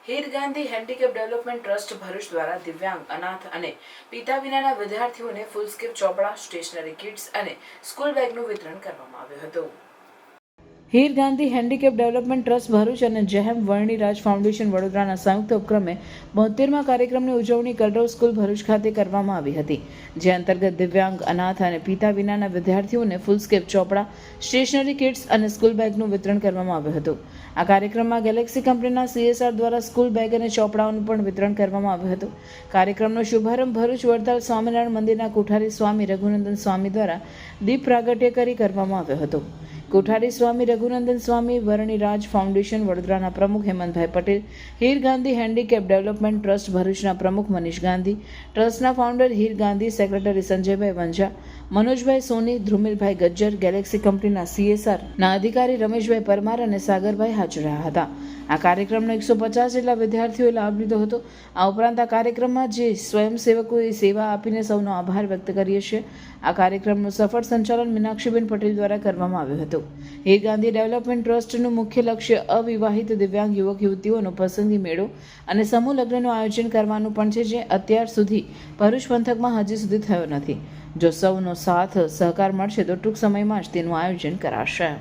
Heer Gandhi handicap development trust Bharuch દ્વારા દિવ્યાંગ, અનાથ અને પિતા વિનાના વિદ્યાર્થીઓને ફૂલસ્કેપ ચોપડા, સ્ટેશનરી કિટ્સ અને સ્કૂલ બેગનું વિતરણ કરવામાં આવ્યું હતું. Heer Gandhi handicap development trust Bharuch અને જેહેમ વર્ણિરાજ ફાઉન્ડેશન વડોદરાના સંયુક્ત ઉપક્રમે 72મા કાર્યક્રમની ઉજવણી કરડોળ સ્કૂલ ભરૂચ ખાતે કરવામાં આવી હતી, જે અંતર્ગત દિવ્યાંગ, અનાથ અને પિતા વિનાના વિદ્યાર્થીઓને ફૂલસ્કેપ ચોપડા, સ્ટેશનરી કિટ્સ અને સ્કૂલ બેગનું વિતરણ કરવામાં આવ્યું હતું. આ કાર્યક્રમમાં ગેલેક્સી કંપનીના CSR દ્વારા સ્કૂલ બેગ અને ચોપડાઓનું પણ વિતરણ કરવામાં આવ્યું હતું. કાર્યક્રમનો શુભારંભ ભરૂચ વડતાલ સ્વામિનારાયણ મંદિરના કોઠારી સ્વામી રઘુનંદન સ્વામી દ્વારા દીપ પ્રાગટ્ય કરી કરવામાં આવ્યો હતો. કોઠારી સ્વામી રઘુનંદન સ્વામી, વર્ણિરાજ ફાઉન્ડેશન વડોદરાના પ્રમુખ Hemantbhai Patel, Heer Gandhi handicap development trust ભરૂચના પ્રમુખ મનીષ ગાંધી, ટ્રસ્ટના founder Heer Gandhi, secretary Sanjaybhai Vanja, Manojbhai Soni, Dhrumilbhai Gajjar, Galaxy કંપનીના CSR ના અધિકારી રમેશભાઈ પરમાર અને સાગરભાઈ હાજર રહ્યા હતા. આ કાર્યક્રમનો 150 જેટલા વિદ્યાર્થીઓએ લાભ લીધો હતો. આ ઉપરાંત આ કાર્યક્રમમાં જે સ્વયંસેવકોએ સેવા આપીને સૌનો આભાર વ્યક્ત કરીએ છીએ. આ કાર્યક્રમનું સફળ સંચાલન મીનાક્ષીબેન પટેલ દ્વારા કરવામાં આવ્યું હતું. હીર ગાંધી ડેવલપમેન્ટ ટ્રસ્ટનું મુખ્ય લક્ષ્ય અવિવાહિત દિવ્યાંગ યુવક યુવતીઓનો પસંદગી મેળો અને સમૂહ લગ્નનું આયોજન કરવાનું પણ છે, જે અત્યાર સુધી ભરૂચ પંથકમાં હજી સુધી થયો નથી. જો સૌનો સાથ સહકાર મળશે તો ટૂંક સમયમાં જ તેનું આયોજન કરાશે.